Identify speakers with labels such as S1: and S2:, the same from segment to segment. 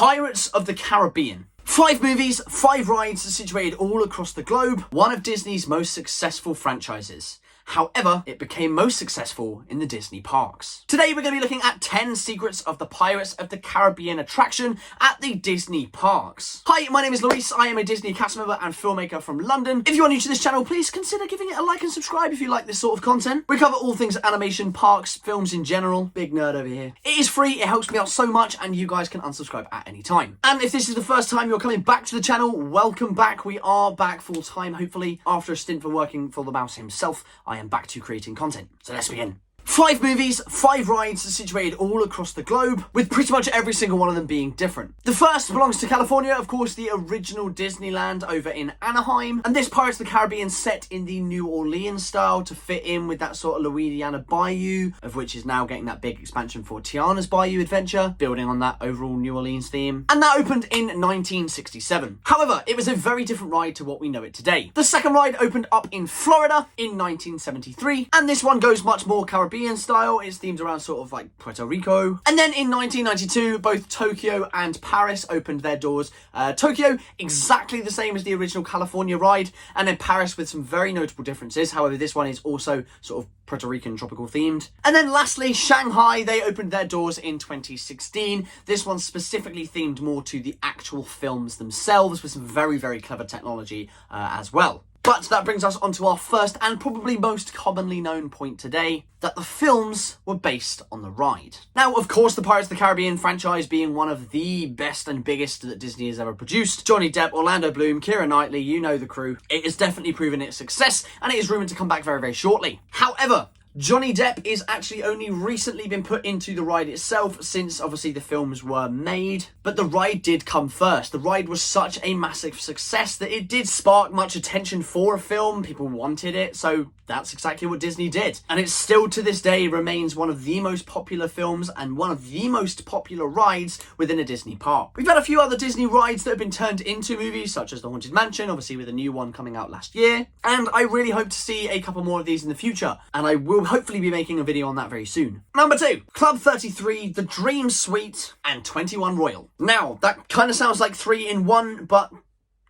S1: Pirates of the Caribbean. 5 movies, 5 rides situated all across the globe, one of Disney's most successful franchises. However, it became most successful in the Disney parks. Today we're going to be looking at 10 secrets of the Pirates of the Caribbean attraction at the Disney parks. Hi, my name is Luis. I am a Disney cast member and filmmaker from London. If you are new to this channel, please consider giving it a like and subscribe if you like this sort of content. We cover all things animation, parks, films in general. Big nerd over here. It is free, it helps me out so much, and you guys can unsubscribe at any time. And if this is the first time you're coming back to the channel, welcome back. We are back full time, hopefully. After a stint for working for the mouse himself, I am back to creating content. So let's begin. 5 movies, 5 rides situated all across the globe, with pretty much every single one of them being different. The first belongs to California, of course, the original Disneyland over in Anaheim. And this Pirates of the Caribbean set in the New Orleans style to fit in with that sort of Louisiana Bayou, of which is now getting that big expansion for Tiana's Bayou Adventure, building on that overall New Orleans theme. And that opened in 1967. However, it was a very different ride to what we know it today. The second ride opened up in Florida in 1973, and this one goes much more Caribbean style. It's themed around sort of like Puerto Rico. And then in 1992, both Tokyo and Paris opened their doors. Tokyo, exactly the same as the original California ride, and then Paris with some very notable differences. However, this one is also sort of Puerto Rican tropical themed. And then lastly, Shanghai, they opened their doors in 2016. This one specifically themed more to the actual films themselves, with some very, very clever technology as well. But that brings us onto our first and probably most commonly known point today, that the films were based on the ride. Now, of course, the Pirates of the Caribbean franchise being one of the best and biggest that Disney has ever produced. Johnny Depp, Orlando Bloom, Keira Knightley, you know the crew. It has definitely proven its success, and it is rumoured to come back very, very shortly. However, Johnny Depp is actually only recently been put into the ride itself, since obviously the films were made, but the ride did come first. The ride was such a massive success that it did spark much attention for a film. People wanted it, so that's exactly what Disney did. And it still to this day remains one of the most popular films and one of the most popular rides within a Disney park. We've had a few other Disney rides that have been turned into movies, such as the Haunted Mansion, obviously with a new one coming out last year, and I really hope to see a couple more of these in the future, and I will hopefully be making a video on that very soon. Number 2, Club 33, the Dream Suite, and 21 Royal. Now, that kind of sounds like 3 in 1, but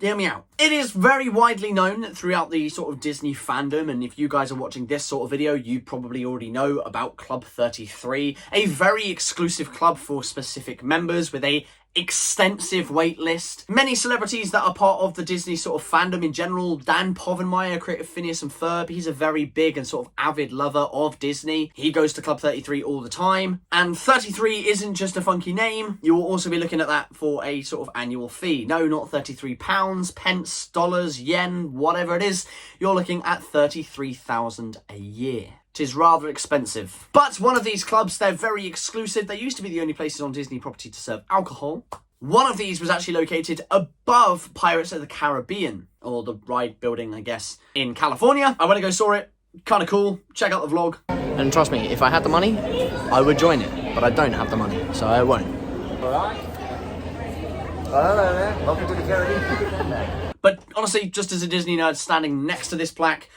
S1: hear me out. It is very widely known throughout the sort of Disney fandom, and if you guys are watching this sort of video, you probably already know about Club 33, a very exclusive club for specific members with a extensive wait list. Many celebrities that are part of the Disney sort of fandom in general. Dan Povenmire, creator of Phineas and Ferb, he's a very big and sort of avid lover of Disney. He goes to Club 33 all the time. And 33 isn't just a funky name. You will also be looking at that for a sort of annual fee. No, not £33, pence, dollars, yen, whatever it is. You're looking at $33,000 a year. It is rather expensive. But one of these clubs, they're very exclusive. They used to be the only places on Disney property to serve alcohol. One of these was actually located above Pirates of the Caribbean, or the ride building, I guess, in California. I went to go saw it. Kind of cool. Check out the vlog.
S2: And trust me, if I had the money, I would join it. But I don't have the money, so I won't.
S3: Alright. Hello there. Welcome to the Caribbean.
S1: But honestly, just as a Disney nerd, standing next to this plaque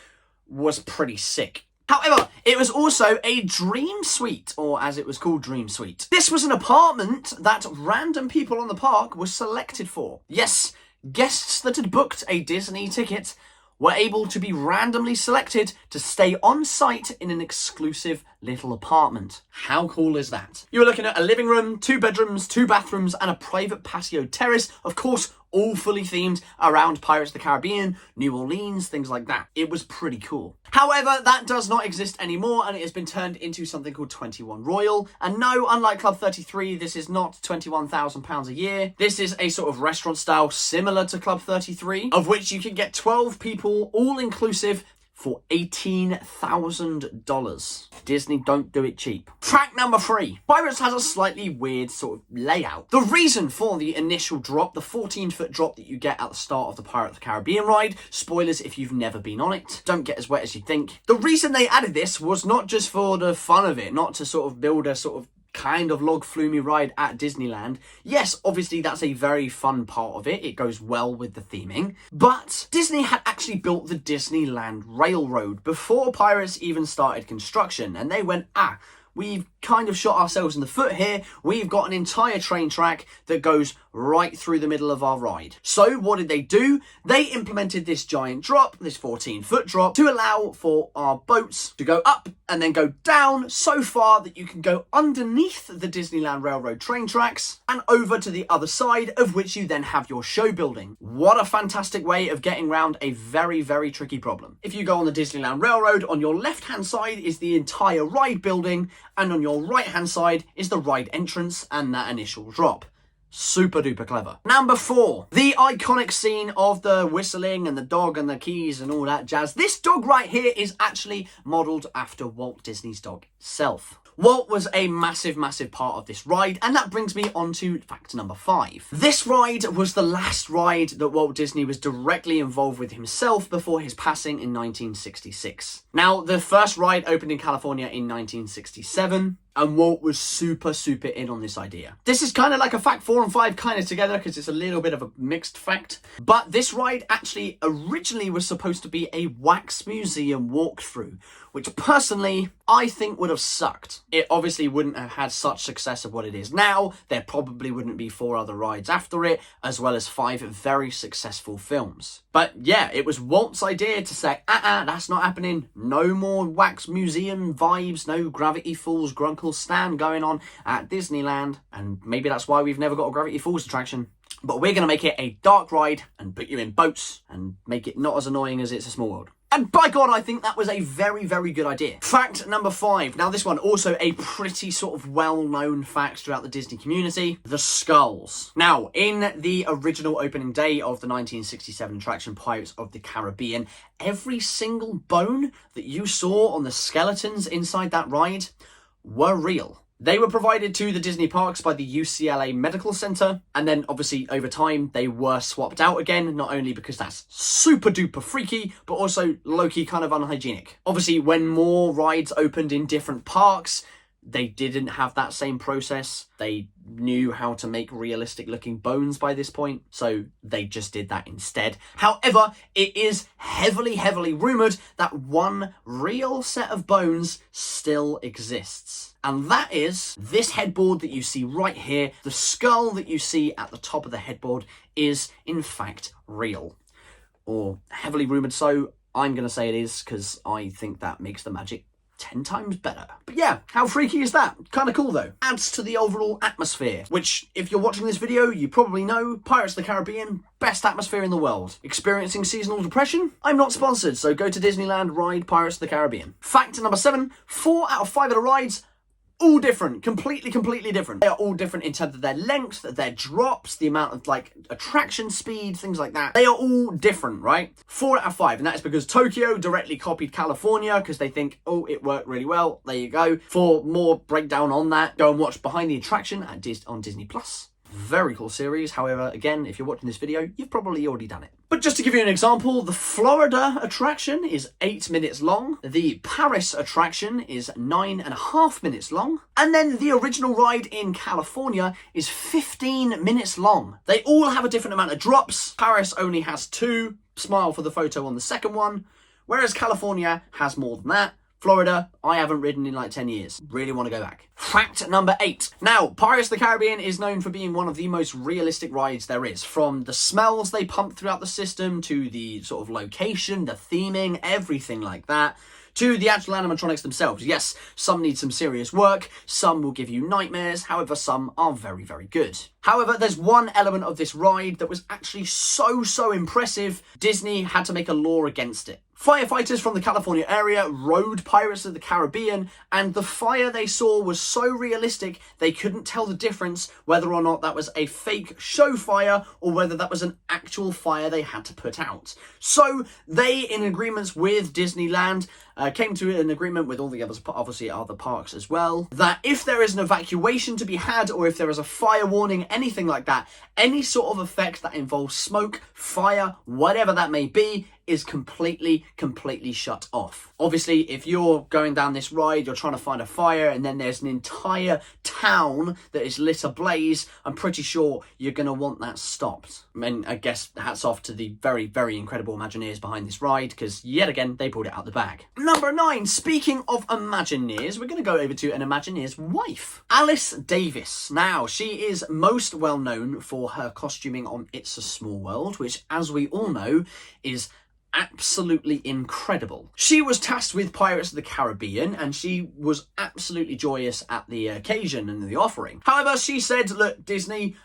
S1: was pretty sick. However, it was also a Dream Suite, or as it was called, Dream Suite. This was an apartment that random people on the park were selected for. Yes, guests that had booked a Disney ticket were able to be randomly selected to stay on site in an exclusive little apartment. How cool is that? You were looking at a living room, 2 bedrooms, 2 bathrooms, and a private patio terrace, of course, all fully themed around Pirates of the Caribbean, New Orleans, things like that. It was pretty cool. However, that does not exist anymore, and it has been turned into something called 21 Royal. And no, unlike Club 33, this is not £21,000 a year. This is a sort of restaurant style similar to Club 33, of which you can get 12 people, all inclusive, for $18,000. Disney don't do it cheap. Track number 3. Pirates has a slightly weird sort of layout. The reason for the initial drop, the 14-foot drop that you get at the start of the Pirates of the Caribbean ride, spoilers if you've never been on it, don't get as wet as you think. The reason they added this was not just for the fun of it, not to sort of build a sort of kind of log flume ride at Disneyland. Yes, obviously that's a very fun part of it. It goes well with the theming. But Disney had actually built the Disneyland Railroad before Pirates even started construction. And they went, we've kind of shot ourselves in the foot here. We've got an entire train track that goes right through the middle of our ride. So what did they do? They implemented this giant drop, this 14-foot drop, to allow for our boats to go up and then go down so far that you can go underneath the Disneyland Railroad train tracks and over to the other side, of which you then have your show building. What a fantastic way of getting around a very, very tricky problem. If you go on the Disneyland Railroad, on your left-hand side is the entire ride building, and on your right-hand side is the ride entrance and that initial drop. Super duper clever. Number 4, the iconic scene of the whistling and the dog and the keys and all that jazz. This dog right here is actually modelled after Walt Disney's dog itself. Walt was a massive, massive part of this ride, and that brings me on to fact number 5. This ride was the last ride that Walt Disney was directly involved with himself before his passing in 1966. Now, the first ride opened in California in 1967, and Walt was super, super in on this idea. This is kind of like a fact 4 and 5 kind of together because it's a little bit of a mixed fact. But this ride actually originally was supposed to be a wax museum walkthrough, which personally I think would have sucked. It obviously wouldn't have had such success of what it is now. There probably wouldn't be 4 other rides after it, as well as 5 very successful films. But yeah, it was Walt's idea to say, that's not happening. No more wax museum vibes, no Gravity Falls Grunkle Stand going on at Disneyland. And maybe that's why we've never got a Gravity Falls attraction. But we're going to make it a dark ride and put you in boats and make it not as annoying as It's a Small World. And by God, I think that was a very, very good idea. Fact number 5. Now, this one also a pretty sort of well-known fact throughout the Disney community. The skulls. Now, in the original opening day of the 1967 attraction Pirates of the Caribbean, every single bone that you saw on the skeletons inside that ride were real. They were provided to the Disney parks by the UCLA Medical Center, and then obviously over time they were swapped out again, not only because that's super duper freaky, but also low-key kind of unhygienic. Obviously, when more rides opened in different parks, they didn't have that same process. They knew how to make realistic looking bones by this point, so they just did that instead. However, it is heavily, heavily rumoured that one real set of bones still exists. And that is this headboard that you see right here. The skull that you see at the top of the headboard is in fact real. Or heavily rumoured, so I'm going to say it is because I think that makes the magic 10 times better. But yeah, how freaky is that? Kind of cool though. Adds to the overall atmosphere, which if you're watching this video, you probably know Pirates of the Caribbean, best atmosphere in the world. Experiencing seasonal depression? I'm not sponsored, so go to Disneyland, ride Pirates of the Caribbean. Fact number 7, 4 out of 5 of the rides all different, completely different. They are all different in terms of their length, their drops, the amount of like attraction speed, things like that. They are all different, right? 4 out of 5, and that is because Tokyo directly copied California because they think, oh, it worked really well. There you go. For more breakdown on that, go and watch Behind the Attraction on Disney Plus. Very cool series. However, again, if you're watching this video, you've probably already done it. But just to give you an example, the Florida attraction is 8 minutes long. The Paris attraction is 9.5 minutes long. And then the original ride in California is 15 minutes long. They all have a different amount of drops. Paris only has 2. Smile for the photo on the second one. Whereas California has more than that. Florida, I haven't ridden in like 10 years. Really want to go back. Fact number 8. Now, Pirates of the Caribbean is known for being one of the most realistic rides there is. From the smells they pump throughout the system, to the sort of location, the theming, everything like that, to the actual animatronics themselves. Yes, some need some serious work, some will give you nightmares, however, some are very, very good. However, there's one element of this ride that was actually so impressive, Disney had to make a law against it. Firefighters from the California area rode Pirates of the Caribbean, and the fire they saw was so realistic they couldn't tell the difference whether or not that was a fake show fire or whether that was an actual fire they had to put out. So they, in agreements with Disneyland, came to an agreement with all the others, obviously other parks as well, that if there is an evacuation to be had or if there is a fire warning, anything like that, any sort of effect that involves smoke, fire, whatever that may be, is completely shut off. Obviously, if you're going down this ride, you're trying to find a fire, and then there's an entire town that is lit ablaze, I'm pretty sure you're going to want that stopped. I mean, I guess hats off to the very incredible Imagineers behind this ride, because yet again, they pulled it out the bag. Number 9, speaking of Imagineers, we're going to go over to an Imagineer's wife, Alice Davis. Now, she is most well known for her costuming on It's a Small World, which, as we all know, is absolutely incredible. She was tasked with Pirates of the Caribbean, and she was absolutely joyous at the occasion and the offering. However, she said, look, Disney,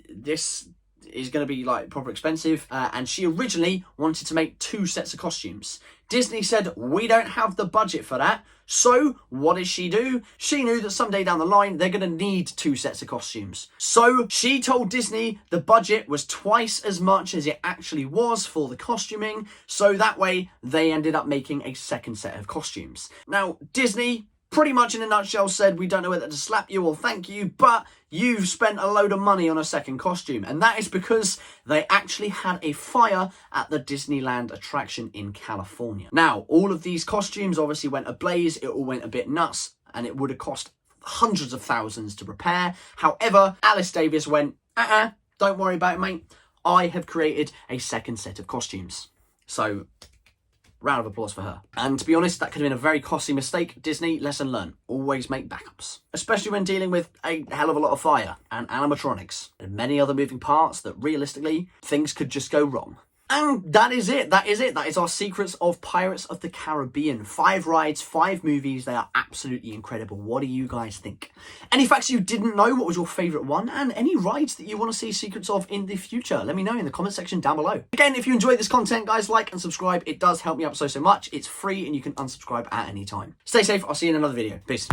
S1: this is going to be like proper expensive, and she originally wanted to make 2 sets of costumes. Disney said, we don't have the budget for that. So what did she do? She knew that someday down the line, they're going to need 2 sets of costumes. So she told Disney the budget was twice as much as it actually was for the costuming. So that way they ended up making a 2nd set of costumes. Now, Disney pretty much in a nutshell said, we don't know whether to slap you or thank you, but you've spent a load of money on a 2nd costume. And that is because they actually had a fire at the Disneyland attraction in California. Now, all of these costumes obviously went ablaze. It all went a bit nuts, and it would have cost hundreds of thousands to repair. However, Alice Davis went, don't worry about it, mate. I have created a 2nd set of costumes. So, round of applause for her. And to be honest, that could have been a very costly mistake. Disney, lesson learned. Always make backups. Especially when dealing with a hell of a lot of fire and animatronics and many other moving parts that realistically, things could just go wrong. And that is it. That is our secrets of Pirates of the Caribbean. 5 rides, 5 movies. They are absolutely incredible. What do you guys think? Any facts you didn't know? What was your favourite one? And any rides that you want to see secrets of in the future? Let me know in the comment section down below. Again, if you enjoyed this content, guys, like and subscribe. It does help me out so much. It's free and you can unsubscribe at any time. Stay safe. I'll see you in another video. Peace.